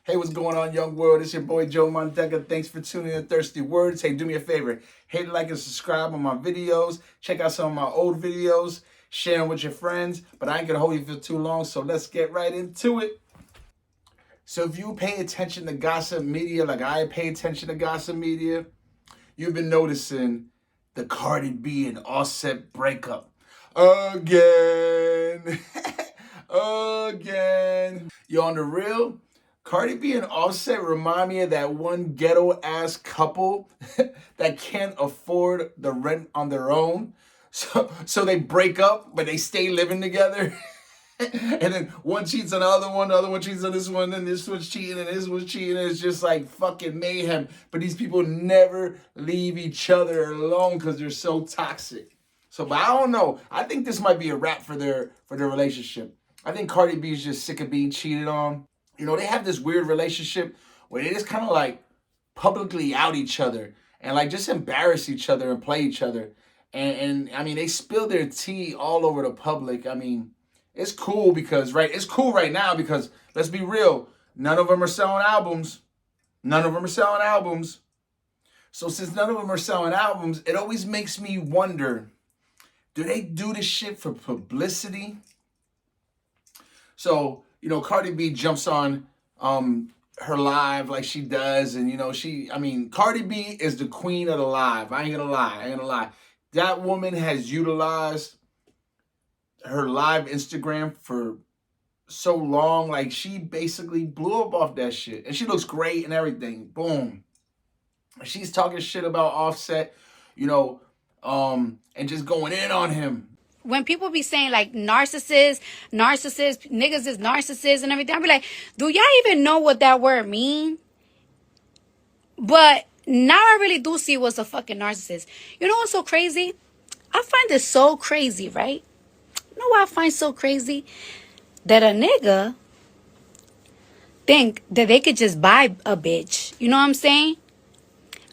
Hey, what's going on, young world? It's your boy Joe Mondeca. Thanks for tuning in to Thirsty Words. Hey, do me a favor. Hit like and subscribe on my videos. Check out some of my old videos. Share them with your friends. But I ain't gonna hold you for too long, so let's get right into it. So if you pay attention to gossip media like I pay attention to gossip media, you've been noticing the Cardi B and Offset breakup. Again. Again. You on the real? Cardi B and Offset remind me of that one ghetto ass couple that can't afford the rent on their own. So they break up, but they stay living together. And then one cheats on the other one cheats on this one, and this one's cheating, and this one's cheating. And it's just like fucking mayhem. But these people never leave each other alone because they're so toxic. So, but I don't know. I think this might be a wrap for their relationship. I think Cardi B is just sick of being cheated on. You know, they have this weird relationship where they just kind of like publicly out each other and like just embarrass each other and play each other. And I mean, they spill their tea all over the public. I mean, it's cool because, right? It's cool right now because, let's be real, none of them are selling albums. None of them are selling albums. So since none of them are selling albums, it always makes me wonder, do they do this shit for publicity? So, you know, Cardi B jumps on her live like she does. And, you know, Cardi B is the queen of the live. I ain't gonna lie. That woman has utilized her live Instagram for so long. Like, she basically blew up off that shit. And she looks great and everything. Boom. She's talking shit about Offset, you know, and just going in on him. When people be saying like narcissist, niggas is narcissists and everything, I be like, do y'all even know what that word mean? But now I really do see what's a fucking narcissist. You know what's so crazy? I find it so crazy, right? You know what I find so crazy? That a nigga think that they could just buy a bitch. You know what I'm saying?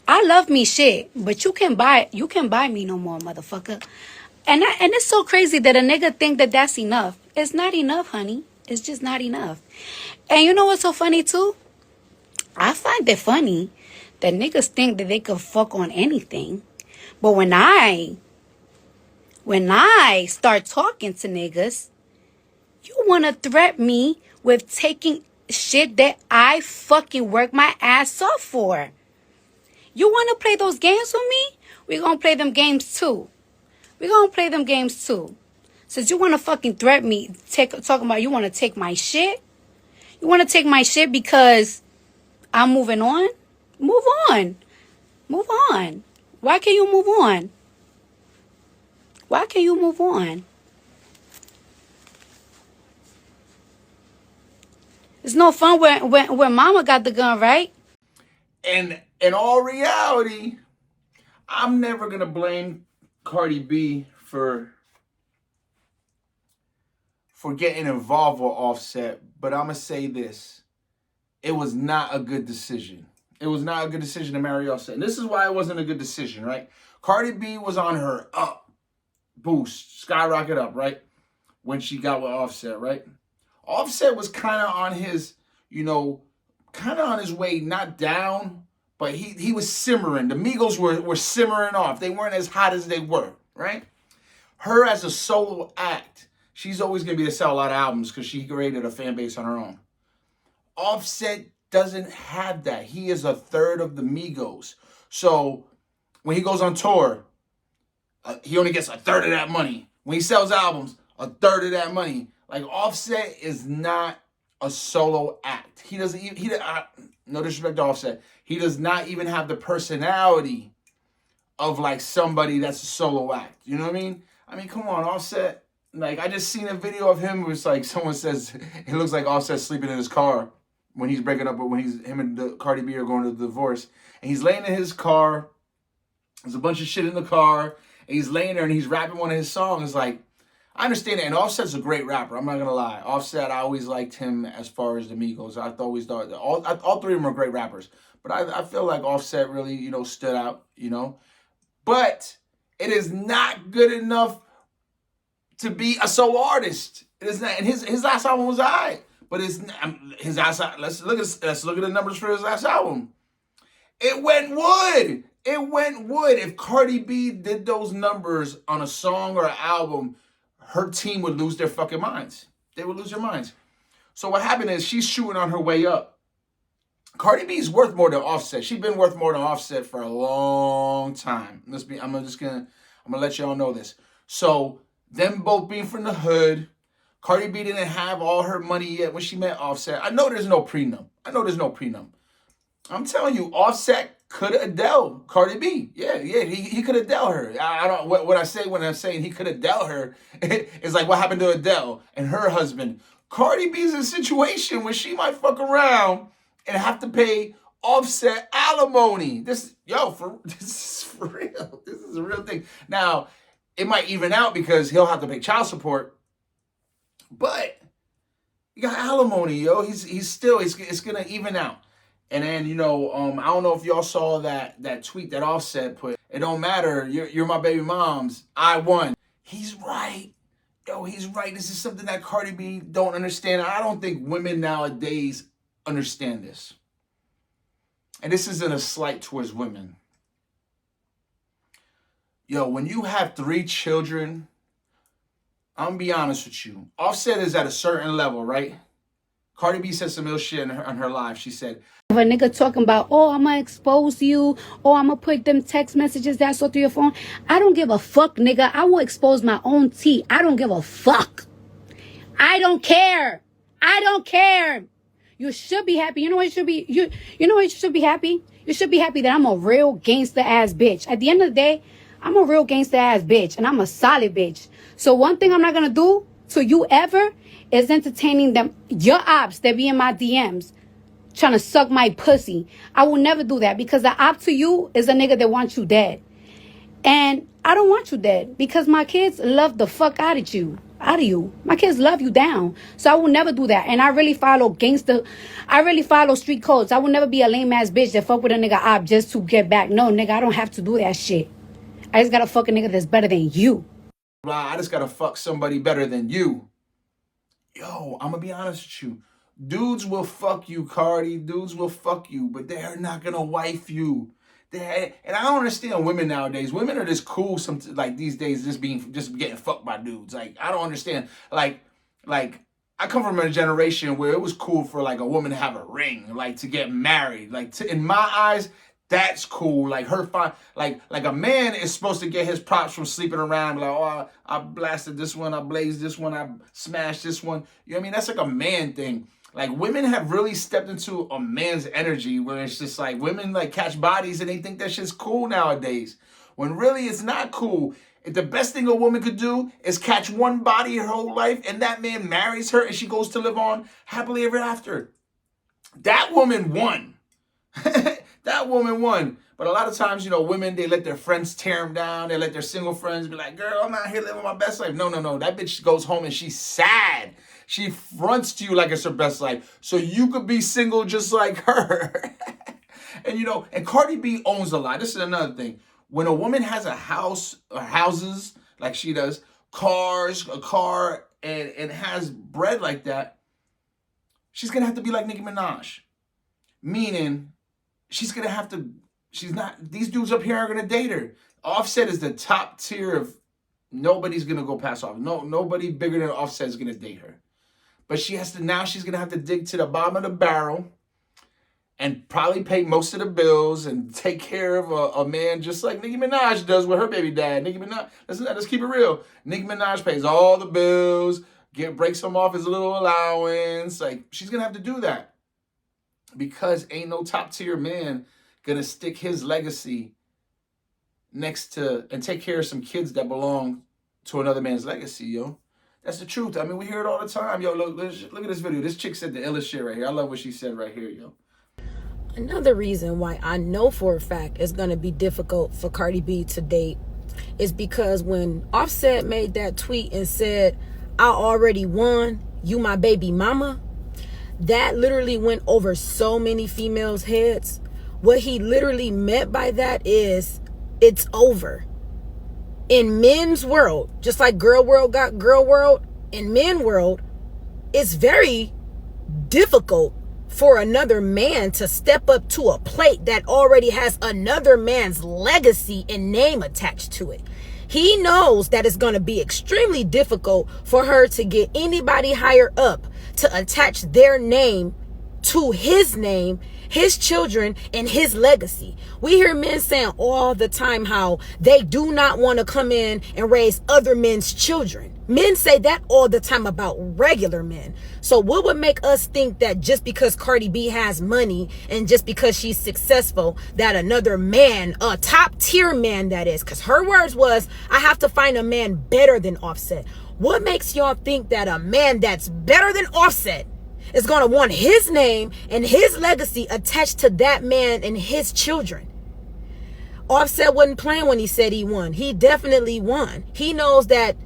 I love me shit, but you can buy me no more, motherfucker. And it's so crazy that a nigga think that that's enough. It's not enough, honey. It's just not enough. And you know what's so funny too? I find it funny that niggas think that they could fuck on anything. But when I start talking to niggas, you want to threat me with taking shit that I fucking work my ass off for. You want to play those games with me? We're going to play them games too. Since you want to fucking threat me, talking about you want to take my shit? You want to take my shit because I'm moving on? Move on. Why can't you move on? It's no fun when mama got the gun, right? And in all reality, I'm never going to blame Cardi B for getting involved with Offset, but I'm going to say this. It was not a good decision. It was not a good decision to marry Offset. And this is why it wasn't a good decision, right? Cardi B was on her up boost, skyrocket up, right? When she got with Offset, right? Offset was kind of on his, you know, kind of on his way, not down, but he was simmering. The Migos were simmering off. They weren't as hot as they were, right? Her as a solo act, she's always going to be to sell a lot of albums because she created a fan base on her own. Offset doesn't have that. He is a third of the Migos. So when he goes on tour, he only gets a third of that money. When he sells albums, a third of that money. Like, Offset is not a solo act. He doesn't even, no disrespect to Offset, he does not even have the personality of like somebody that's a solo act. You know what I mean? I mean, come on, Offset. Like, I just seen a video of him where it's like someone says it looks like Offset sleeping in his car when he's breaking up, when him and the Cardi B are going to the divorce, and he's laying in his car. There's a bunch of shit in the car, and he's laying there and he's rapping one of his songs. Like, I understand that, and Offset's a great rapper. I'm not gonna lie. Offset, I always liked him as far as the Migos. I always thought that all three of them are great rappers. But I feel like Offset really, you know, stood out, you know. But it is not good enough to be a solo artist. It is not. And his last album was alright. But his last, let's look at the numbers for his last album. It went wood. It went wood. If Cardi B did those numbers on a song or an album, her team would lose their fucking minds. They would lose their minds. So what happened is she's shooting on her way up. Cardi B's worth more than Offset. She's been worth more than Offset for a long time. I'm gonna let y'all know this. So them both being from the hood, Cardi B didn't have all her money yet when she met Offset. I know there's no prenup. I'm telling you, Offset could Adele Cardi B. Yeah, he could Adele her. I don't what I say when I'm saying he could Adele her. It's like what happened to Adele and her husband. Cardi B's in a situation where she might fuck around and have to pay Offset alimony. This is for real. This is a real thing. Now, it might even out because he'll have to pay child support, but you got alimony, yo. It's gonna even out. And then, I don't know if y'all saw that tweet that Offset put. It don't matter. You're my baby moms. I won. He's right. Yo, he's right. This is something that Cardi B don't understand. I don't think women nowadays understand this. And this isn't a slight towards women. Yo, when you have 3 children, I'm gonna be honest with you. Offset is at a certain level, right? Cardi B said some ill shit on her live. She said, if a nigga talking about, oh, I'm gonna expose you, or I'm gonna put them text messages that I saw through your phone. I don't give a fuck, nigga. I will expose my own tea. I don't give a fuck. I don't care. You should be happy. You know what you should be? You know what you should be happy? You should be happy that I'm a real gangster ass bitch. At the end of the day, I'm a real gangster ass bitch, and I'm a solid bitch. So one thing I'm not gonna do to you ever is entertaining them, your ops that be in my DMs trying to suck my pussy. I will never do that, because the op to you is a nigga that wants you dead. And I don't want you dead, because my kids love the fuck out of you. My kids love you down. So I will never do that. And I really follow street codes. I will never be a lame ass bitch that fuck with a nigga op just to get back. No, nigga, I don't have to do that shit. I just gotta fuck a nigga that's better than you. I just gotta fuck somebody better than you. Yo, I'm gonna be honest with you. Dudes will fuck you, Cardi. Dudes will fuck you, but they're not gonna wife you. And I don't understand women nowadays. Women are just cool these days, just getting fucked by dudes. Like, I don't understand. Like I come from a generation where it was cool for like a woman to have a ring, like to get married. Like in my eyes, that's cool. Like like a man is supposed to get his props from sleeping around. Like, oh, I blasted this one, I blazed this one, I smashed this one. You know what I mean? That's like a man thing. Like, women have really stepped into a man's energy where it's just like women like catch bodies and they think that shit's cool nowadays. When really it's not cool. If the best thing a woman could do is catch one body her whole life and that man marries her and she goes to live on happily ever after. That woman won. That woman won. But a lot of times, women, they let their friends tear them down. They let their single friends be like, girl, I'm out here living my best life. No. That bitch goes home and she's sad. She fronts to you like it's her best life. So you could be single just like her. And Cardi B owns a lot. This is another thing. When a woman has a house or houses like she does, a car, and has bread like that, she's going to have to be like Nicki Minaj. Meaning, these dudes up here are going to date her. Offset is the top tier of nobody's going to go past off. Nobody bigger than Offset is going to date her. But she's going to have to dig to the bottom of the barrel and probably pay most of the bills and take care of a man just like Nicki Minaj does with her baby dad. Nicki Minaj, let's keep it real. Nicki Minaj pays all the bills, breaks him off his little allowance. Like, she's going to have to do that. Because ain't no top tier man gonna stick his legacy next to and take care of some kids that belong to another man's legacy, yo. That's the truth. I mean, we hear it all the time. Yo, look at this video. This chick said the illest shit right here. I love what she said right here, yo. Another reason why I know for a fact it's gonna be difficult for Cardi B to date is because when Offset made that tweet and said, I already won, you my baby mama, that literally went over so many females' heads. What he literally meant by that is, it's over. In men's world, just like girl world got girl world, in men world, it's very difficult for another man to step up to a plate that already has another man's legacy and name attached to it. He knows that it's going to be extremely difficult for her to get anybody higher up to attach their name to his name, his children, and his legacy. We hear men saying all the time how they do not want to come in and raise other men's children. Men say that all the time about regular men. So what would make us think that just because Cardi B has money and just because she's successful, that another man, a top tier man that is, because her words was, I have to find a man better than Offset. What makes y'all think that a man that's better than Offset is going to want his name and his legacy attached to that man and his children? Offset wasn't playing when he said he won. He definitely won. He knows that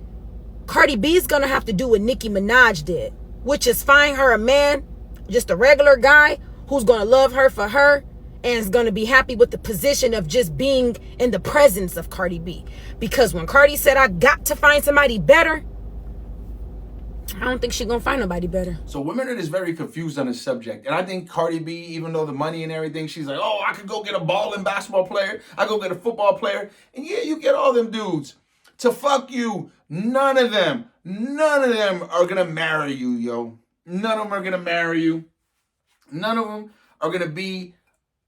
Cardi B's going to have to do what Nicki Minaj did, which is find her a man, just a regular guy who's going to love her for her and is going to be happy with the position of just being in the presence of Cardi B. Because when Cardi said, I got to find somebody better, I don't think she's going to find nobody better. So women are just very confused on this subject. And I think Cardi B, even though the money and everything, she's like, oh, I could go get a balling basketball player. I go get a football player. And yeah, you get all them dudes. To fuck you, none of them are going to marry you, yo. None of them are going to marry you. None of them are going to be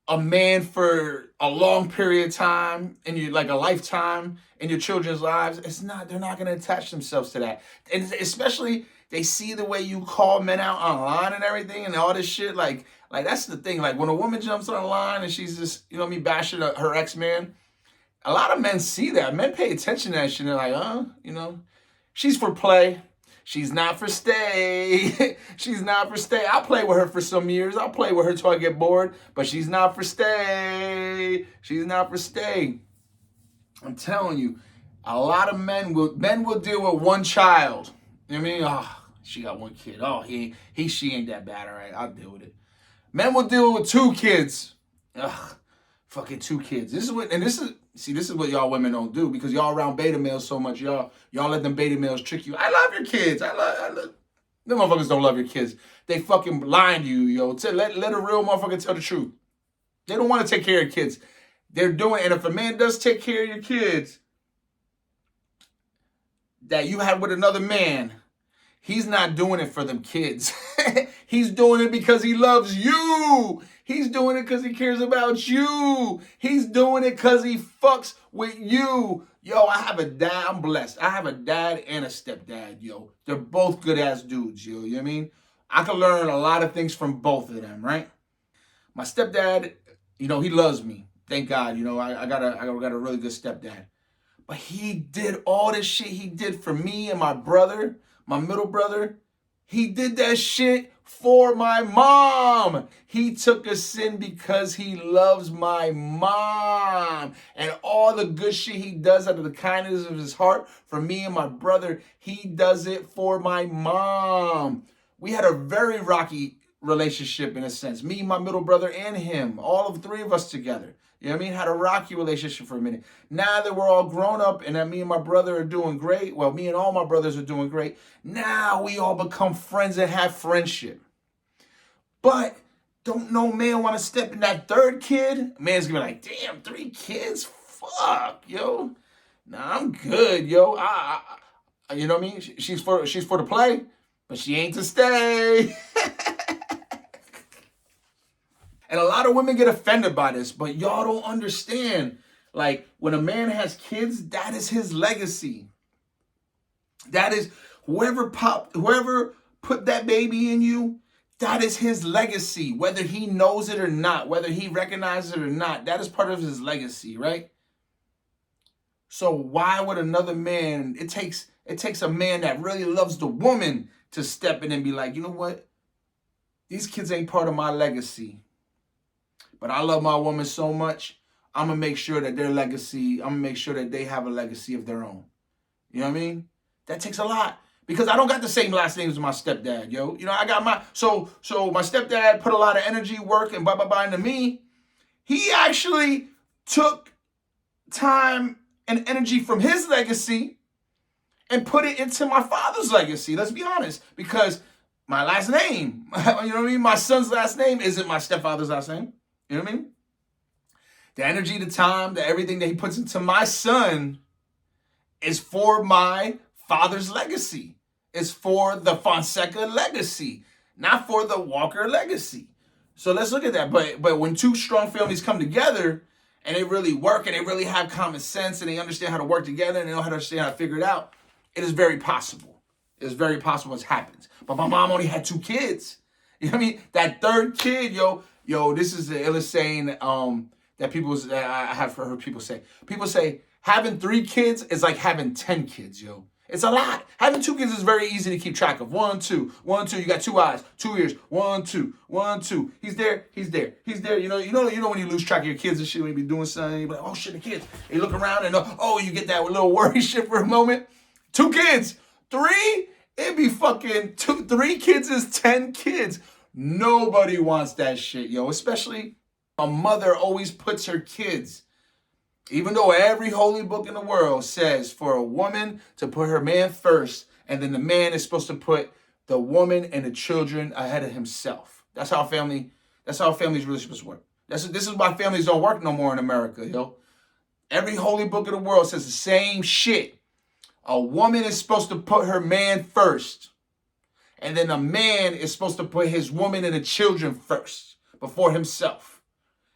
a man for a long period of time, in your, like a lifetime in your children's lives. They're not going to attach themselves to that. And especially, they see the way you call men out online and everything and all this shit. Like that's the thing. Like when a woman jumps online and she's just, bashing her ex-man, a lot of men see that. Men pay attention to that shit. They're like, she's for play. She's not for stay. She's not for stay. I'll play with her for some years. I'll play with her till I get bored. But she's not for stay. She's not for stay. I'm telling you, a lot of men will deal with one child. You know what I mean? Oh, she got one kid. Oh, she ain't that bad. All right, I'll deal with it. Men will deal with two kids. Ugh, fucking two kids. This is what y'all women don't do, because y'all around beta males so much. Y'all let them beta males trick you. I love your kids. I love them motherfuckers don't love your kids. They fucking blind you, yo. Let a real motherfucker tell the truth. They don't want to take care of kids. They're doing, and if a man does take care of your kids that you had with another man, he's not doing it for them kids. He's doing it because he loves you. He's doing it because he cares about you. He's doing it because he fucks with you. Yo, I have a dad. I'm blessed. I have a dad and a stepdad, yo. They're both good-ass dudes, yo. You know what I mean? I can learn a lot of things from both of them, right? My stepdad, he loves me. Thank God, I got a really good stepdad. But he did all this shit he did for me and my brother, my middle brother. He did that shit for my mom. He took a sin because he loves my mom. And all the good shit he does out of the kindness of his heart for me and my brother, he does it for my mom. We had a very rocky relationship in a sense. Me, my middle brother, and him. All of three of us together. You know what I mean? Had a rocky relationship for a minute. Now that we're all grown up and that me and my brother are doing great, well, me and all my brothers are doing great, now we all become friends and have friendship. But don't no man want to step in that third kid? Man's gonna be like, damn, 3 kids? Fuck, yo. Nah, I'm good, yo. You know what I mean? She's for the play, but she ain't to stay. And a lot of women get offended by this, but y'all don't understand. Like, when a man has kids, that is his legacy. That is whoever put that baby in you, that is his legacy. Whether he knows it or not, whether he recognizes it or not, that is part of his legacy, right? So why would another man, it takes a man that really loves the woman to step in and be like, you know what? These kids ain't part of my legacy. But I love my woman so much, I'm going to make sure that their legacy, I'm going to make sure that they have a legacy of their own. You know what I mean? That takes a lot. Because I don't got the same last name as my stepdad, yo. I got my, so my stepdad put a lot of energy, work, and blah into me. He actually took time and energy from his legacy and put it into my father's legacy. Let's be honest. Because my last name. You know what I mean? My son's last name isn't my stepfather's last name. You know what I mean? The energy, the time, the everything that he puts into my son is for my father's legacy. It's for the Fonseca legacy, not for the Walker legacy. So let's look at that. But when two strong families come together and they really work and they really have common sense and they understand how to work together and they know how to understand how to figure it out, it is very possible. It is very possible it happens. But my mom only had 2 kids. You know what I mean? That third kid, yo, this is the illest saying that I have heard people say. People say having 3 kids is like having 10 kids, yo. It's a lot. Having 2 kids is very easy to keep track of. 1, 2, 1, 2. You got 2 eyes, 2 ears. 1, 2, 1, 2. He's there. He's there. He's there. You know when you lose track of your kids and shit when you be doing something. You be like, oh shit, the kids. And you look around and you get that little worry shit for a moment. 2 kids, 3. It'd be fucking 3 kids is 10 kids. Nobody wants that shit, yo. Especially a mother always puts her kids. Even though every holy book in the world says for a woman to put her man first, and then the man is supposed to put the woman and the children ahead of himself. That's how families really supposed to work. This is why families don't work no more in America, yo. Every holy book in the world says the same shit. A woman is supposed to put her man first. And then a man is supposed to put his woman and the children first before himself.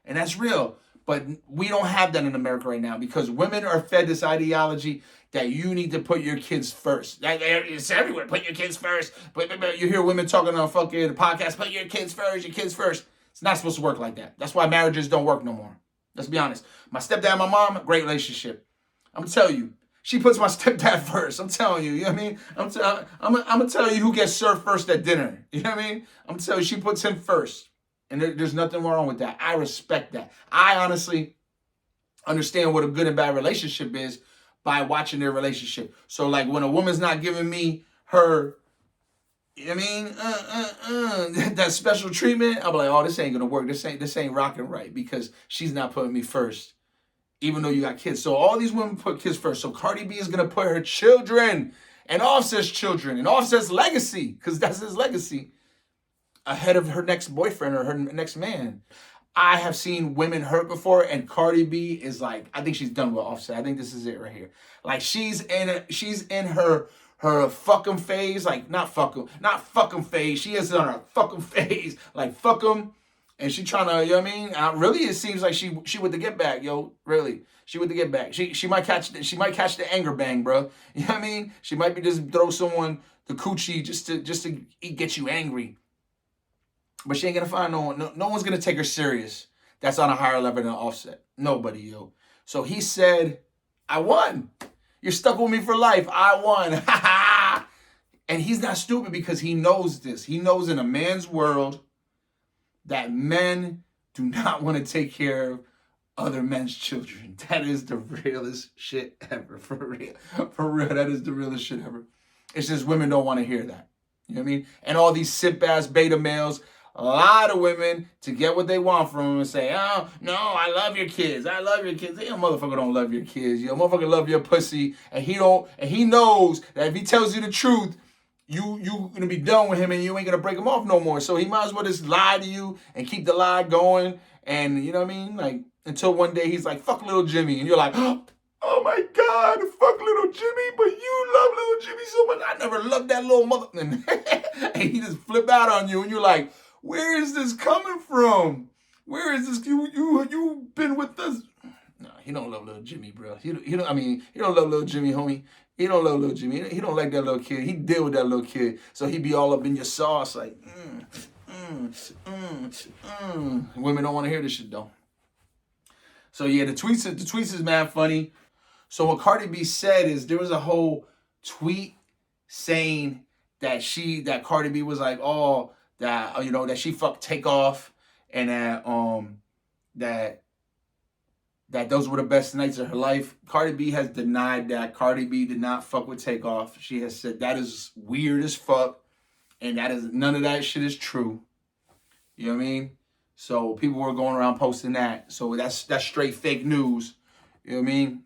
And that's real. But we don't have that in America right now because women are fed this ideology that you need to put your kids first. It's everywhere. Put your kids first. You hear women talking on fucking podcast, put your kids first, your kids first. It's not supposed to work like that. That's why marriages don't work no more. Let's be honest. My stepdad and my mom, great relationship. I'm going to tell you. She puts my stepdad first. I'm telling you. You know what I mean? I'm going to tell you who gets served first at dinner. You know what I mean? I'm going to tell you she puts him first. And there's nothing wrong with that. I respect that. I honestly understand what a good and bad relationship is by watching their relationship. So like when a woman's not giving me her, you know what I mean? That special treatment, I'm like, oh, this ain't gonna work. This ain't rocking right because she's not putting me first. Even though you got kids. So all these women put kids first. So Cardi B is gonna put her children and Offset's children and Offset's legacy, because that's his legacy, ahead of her next boyfriend or her next man. I have seen women hurt before, and Cardi B is like, I think she's done with Offset. I think this is it right here. Like she's in her fucking phase, like not fucking phase. She is on her fucking phase, like fuck him, and she trying to, you know what I mean? Really, it seems like she with the get back, yo. Really, she with the get back. She might catch the anger bang, bro. You know what I mean? She might be just throw someone the coochie just to get you angry. But she ain't gonna find no one. No one's gonna take her serious. That's on a higher level than Offset. Nobody, yo. So he said, I won. You're stuck with me for life. I won. And he's not stupid because he knows this. He knows in a man's world that men do not want to take care of other men's children. That is the realest shit ever. For real. For real, that is the realest shit ever. It's just women don't want to hear that. You know what I mean? And all these simp-ass beta males, a lot of women, to get what they want from them and say, oh, no, I love your kids. I love your kids. Your motherfucker don't love your kids. Your motherfucker love your pussy. And he knows that if he tells you the truth, you gonna be done with him and you ain't gonna break him off no more. So he might as well just lie to you and keep the lie going. And you know what I mean? Like, until one day he's like, fuck little Jimmy. And you're like, oh my God, fuck little Jimmy, but you love little Jimmy so much. I never loved that little mother. And he just flip out on you and you're like, where is this coming from? Where is this? You been with us? No, he don't love little Jimmy, bro. He don't love little Jimmy, homie. He don't love little Jimmy. He don't like that little kid. He deal with that little kid. So he be all up in your sauce like, Women don't want to hear this shit though. So yeah, the tweets is mad funny. So what Cardi B said is there was a whole tweet saying that Cardi B was like, oh, that that she fucked Takeoff, and that those were the best nights of her life. Cardi B has denied that. Cardi B did not fuck with Takeoff. She has said that is weird as fuck, and none of that shit is true. You know what I mean? So people were going around posting that. So that's straight fake news. You know what I mean?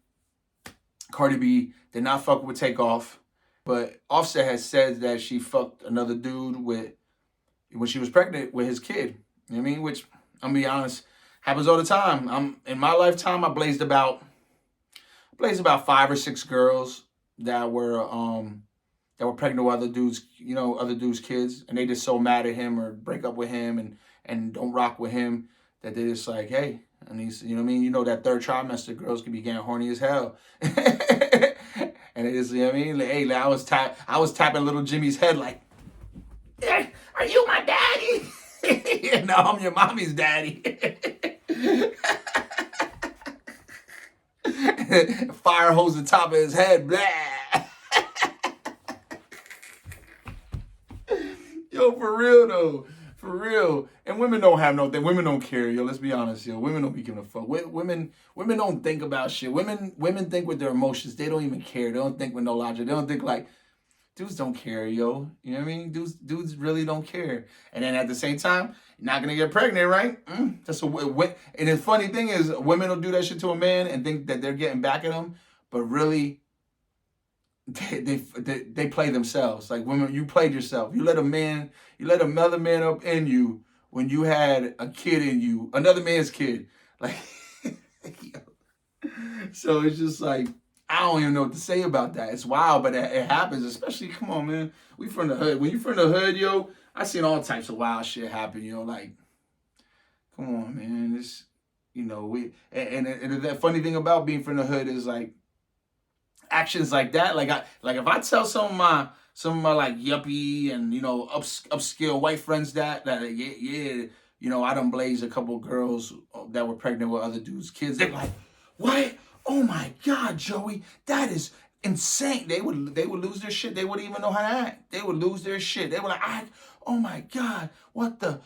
Cardi B did not fuck with Takeoff, but Offset has said that she fucked another dude with when she was pregnant with his kid. You know what I mean? Which, I'm gonna be honest, happens all the time. In my lifetime, I blazed about 5 or 6 girls that were pregnant with other dudes, other dudes' kids, and they just so mad at him or break up with him and don't rock with him that they just like, hey, and he's, you know what I mean? That third trimester, girls can be getting horny as hell. And it is, you know what I mean? Like, hey, like, I was tapping little Jimmy's head like, hey, are you my daddy? No, I'm your mommy's daddy. Fire hose the top of his head, blah. Yo, for real though. For real. And women don't have no thing. Women don't care, yo. Let's be honest, yo. Women don't be giving a fuck. Women don't think about shit. Women think with their emotions. They don't even care. They don't think with no logic. They don't think like, dudes don't care, yo. You know what I mean? Dudes really don't care. And then at the same time, you're not gonna get pregnant, right? And the funny thing is, women will do that shit to a man and think that they're getting back at him, but really, they play themselves. Like, women, you played yourself. You let another man up in you when you had a kid in you, another man's kid. Like, so it's just like, I don't even know what to say about that. It's wild, but it happens. Especially, come on, man. We from the hood. When you from the hood, yo, I seen all types of wild shit happen. Like, come on, man. It's, we and the funny thing about being from the hood is like, actions like that, like if I tell some of my like yuppie and upscale white friends that I done blazed a couple girls that were pregnant with other dudes' kids. They're like, what? Oh my God, Joey, that is insane. They would lose their shit. They wouldn't even know how to act. They would lose their shit. They were like, oh my God, what the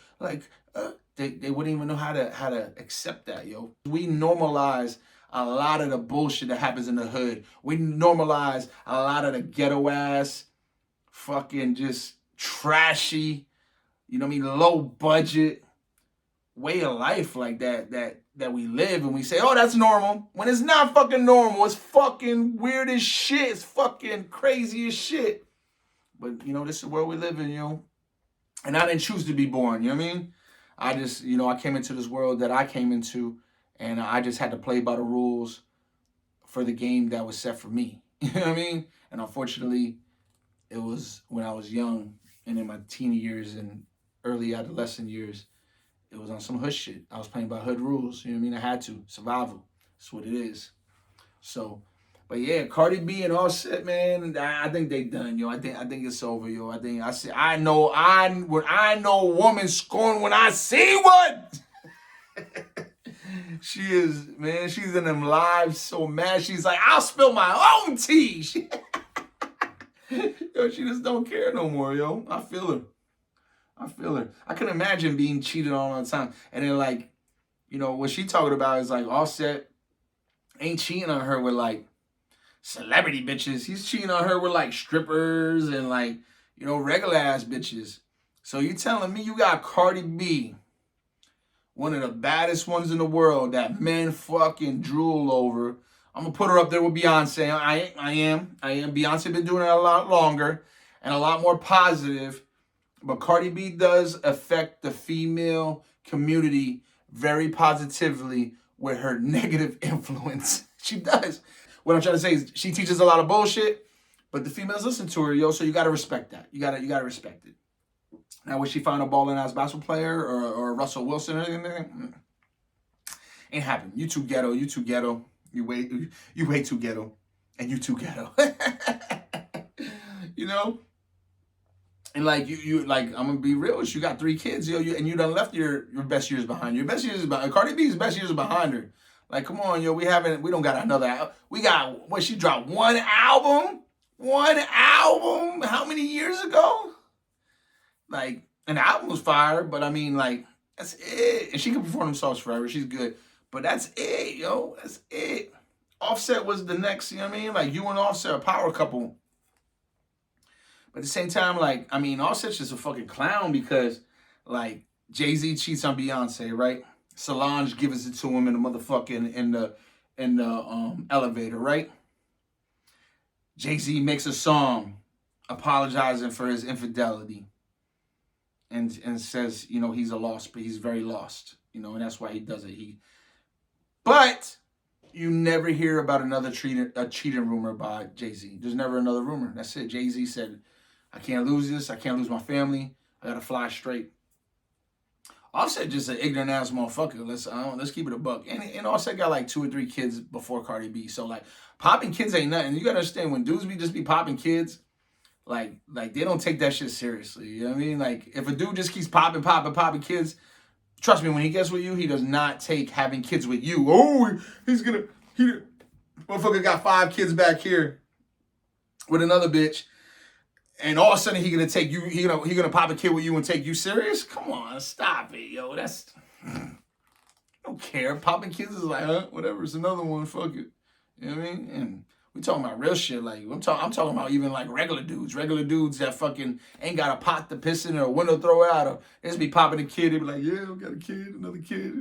they wouldn't even know how to accept that, yo. We normalize a lot of the bullshit that happens in the hood. We normalize a lot of the ghetto ass, fucking just trashy, low budget way of life like that we live, and we say, oh, that's normal. When it's not fucking normal. It's fucking weird as shit. It's fucking crazy as shit. But, this is the world we live in, And I didn't choose to be born, you know what I mean? I just, I came into this world that I came into, and I just had to play by the rules for the game that was set for me. You know what I mean? And unfortunately, it was when I was young and in my teen years and early adolescent years, it was on some hood shit. I was playing by hood rules. You know what I mean? I had to. Survival. That's what it is. So, but yeah, Cardi B and Offset, man, I think they done, yo. I think it's over, yo. I know a woman scorn when I see one. She is, man, she's in them lives so mad. She's like, I'll spill my own tea. Yo, she just don't care no more, yo. I feel her. I can imagine being cheated on all the time. And then, like, what she talking about is like Offset ain't cheating on her with like celebrity bitches. He's cheating on her with like strippers and like, regular ass bitches. So you telling me you got Cardi B, one of the baddest ones in the world that men fucking drool over. I'm going to put her up there with Beyonce. I am. Beyonce been doing it a lot longer and a lot more positive. But Cardi B does affect the female community very positively with her negative influence. She does. What I'm trying to say is she teaches a lot of bullshit, but the females listen to her, yo, so you got to respect that. You got to respect it. Now, was she find a balling-ass basketball player or Russell Wilson or anything? Ain't happening. You too ghetto. You way too ghetto. And you too ghetto. And like you like, I'm gonna be real with you. You got 3 kids, yo, and you done left your best years behind. Your best years is behind. Cardi B's best years are behind her. Like, come on, yo, we don't got another album. We got she dropped one album? How many years ago? Like, and the album was fire, but I mean, like, that's it. And she can perform them songs forever. She's good. But that's it, yo. That's it. Offset was the next, you know what I mean? Like, you and Offset, a power couple. But at the same time, like, I mean, Offset's just a fucking clown because, like, Jay-Z cheats on Beyonce, right? Solange gives it to him in the motherfucking, in the elevator, right? Jay-Z makes a song apologizing for his infidelity. and says, you know, he's a lost, but he's very lost, you know, and that's why he does it. But you never hear about another cheating rumor by Jay-Z. There's never another rumor. That's it. Jay-Z said, I can't lose this. I can't lose my family. I gotta fly straight. Offset just an ignorant ass motherfucker. Let's keep it a buck. And Offset got like 2 or 3 kids before Cardi B. So like popping kids ain't nothing. You gotta understand when dudes just be popping kids, like they don't take that shit seriously. You know what I mean? Like if a dude just keeps popping kids, trust me, when he gets with you, he does not take having kids with you. Oh, motherfucker got 5 kids back here with another bitch. And all of a sudden he gonna take you, he gonna pop a kid with you and take you serious? Come on, stop it, yo. I don't care. Popping kids is like, whatever, it's another one, fuck it. You know what I mean? And we talking about real shit. Like I'm talking about even like regular dudes that fucking ain't got a pot to piss in or a window to throw out, or they just be popping a kid. They be like, yeah, we got a kid, another kid.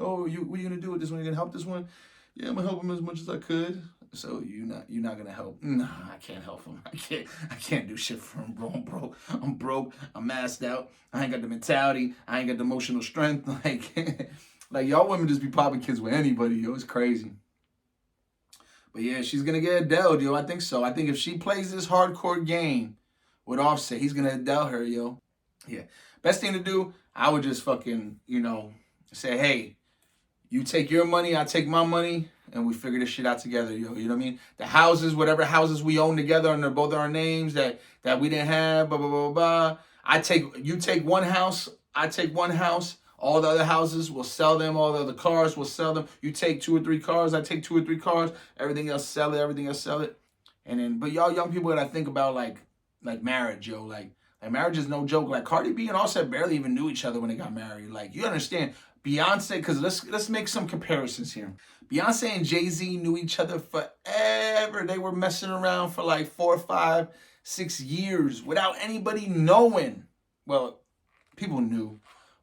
Oh, what are you gonna do with this one? You gonna help this one? Yeah, I'm gonna help him as much as I could. So you're not gonna help? Nah, I can't help him. I can't do shit for him, bro. I'm broke. I'm masked out. I ain't got the mentality. I ain't got the emotional strength. Like y'all women just be popping kids with anybody, yo. It's crazy. But yeah, she's gonna get Adele, yo. I think so. I think if she plays this hardcore game with Offset, he's gonna Adele her, yo. Yeah. Best thing to do, I would just fucking, say, hey, you take your money, I take my money, and we figure this shit out together, yo. You know what I mean? The houses, whatever houses we own together under both our names that we didn't have, blah, blah, blah, blah. You take one house, I take one house. All the other houses, we'll sell them. All the other cars, we'll sell them. You take 2 or 3 cars, I take 2 or 3 cars. Everything else, sell it. And then, but y'all young people gotta think about like marriage, yo. Like marriage is no joke. Like Cardi B and Offset barely even knew each other when they got married. Like you understand, Beyonce, because let's make some comparisons here. Beyonce and Jay-Z knew each other forever. They were messing around for like 4, 5, 6 years without anybody knowing. Well, people knew,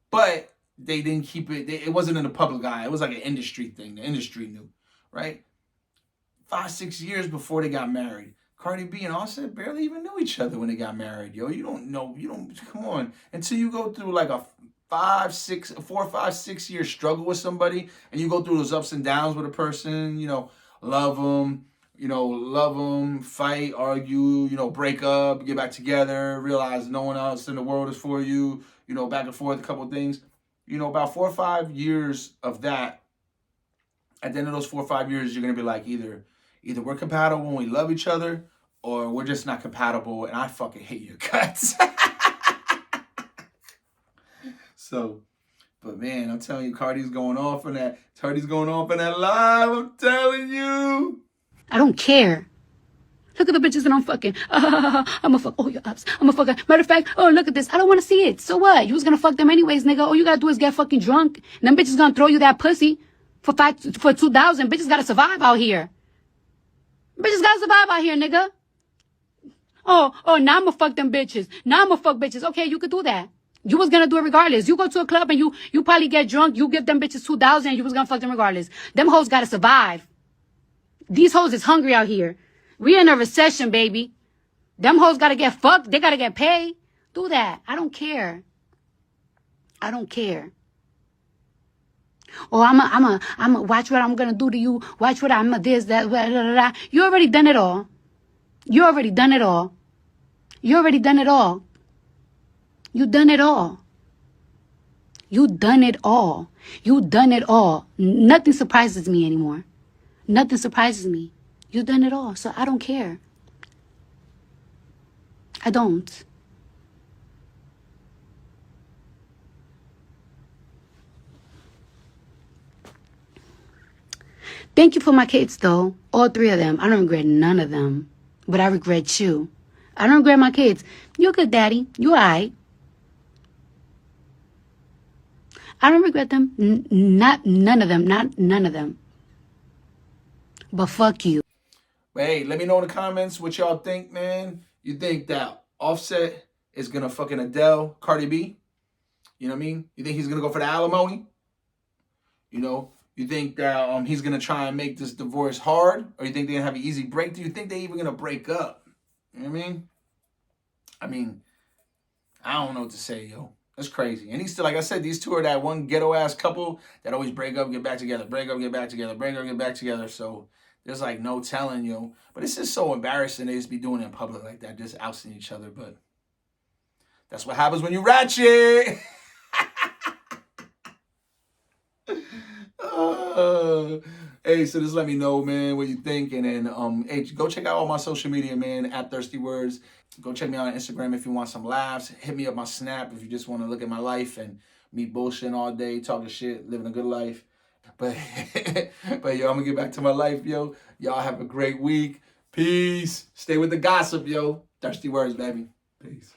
but they didn't keep it. It wasn't in the public eye. It was like an industry thing. The industry knew, right? 5, 6 years before they got married. Cardi B and Offset barely even knew each other when they got married, yo. Come on. Until you go through like a 4, 5, 6 year struggle with somebody, and you go through those ups and downs with a person, love them, fight, argue, break up, get back together, realize no one else in the world is for you, back and forth, a couple of things. About 4 or 5 years of that. At the end of those 4 or 5 years, you're gonna be like, either we're compatible and we love each other, or we're just not compatible and I fucking hate your guts. So, but man, I'm telling you, Cardi's going off in that live. I'm telling you. I don't care. Look at the bitches that I'm fucking. I'm gonna fuck all your ups. I'm gonna fuck. Matter of fact, oh, look at this. I don't want to see it. So what? You was gonna fuck them anyways, nigga. All you gotta do is get fucking drunk. And them bitches gonna throw you that pussy for 2,000. Bitches gotta survive out here. Bitches gotta survive out here, nigga. Oh, now I'm gonna fuck them bitches. Now I'm gonna fuck bitches. Okay, you could do that. You was gonna do it regardless. You go to a club and you probably get drunk. You give them bitches 2,000 and you was gonna fuck them regardless. Them hoes gotta survive. These hoes is hungry out here. We in a recession, baby. Them hoes gotta get fucked. They gotta get paid. Do that. I don't care. I don't care. Oh, I'm a watch what I'm gonna do to you. Watch what I'm a this, that, blah, blah, blah. You already done it all. You already done it all. You already done it all. You done it all. You done it all. You done it all. Nothing surprises me anymore. Nothing surprises me. You done it all. So I don't care. I don't. Thank you for my kids, though. All 3 of them. I don't regret none of them. But I regret you. I don't regret my kids. You're a good daddy. You all right. I don't regret them. None of them. Not none of them. But fuck you. Hey, let me know in the comments what y'all think, man. You think that Offset is gonna fucking Adele Cardi B? You know what I mean? You think he's gonna go for the alimony? You think that he's gonna try and make this divorce hard, or you think they're gonna have an easy break? Do you think they're even gonna break up? You know what I mean? I don't know what to say, yo. That's crazy. And he's still, like I said, these two are that one ghetto ass couple that always break up, get back together, break up, get back together, break up, get back together. So there's like no telling, yo. But it's just so embarrassing they just be doing it in public like that, just ousting each other. But that's what happens when you ratchet. Hey, so just let me know, man, what you think. And then hey, go check out all my social media, man, at Thirsty Words. Go check me out on Instagram if you want some laughs. Hit me up my Snap if you just want to look at my life and me bullshitting all day, talking shit, living a good life. But but yo, I'm gonna get back to my life, yo. Y'all have a great week. Peace. Stay with the gossip, yo. Thirsty Words, baby. Peace.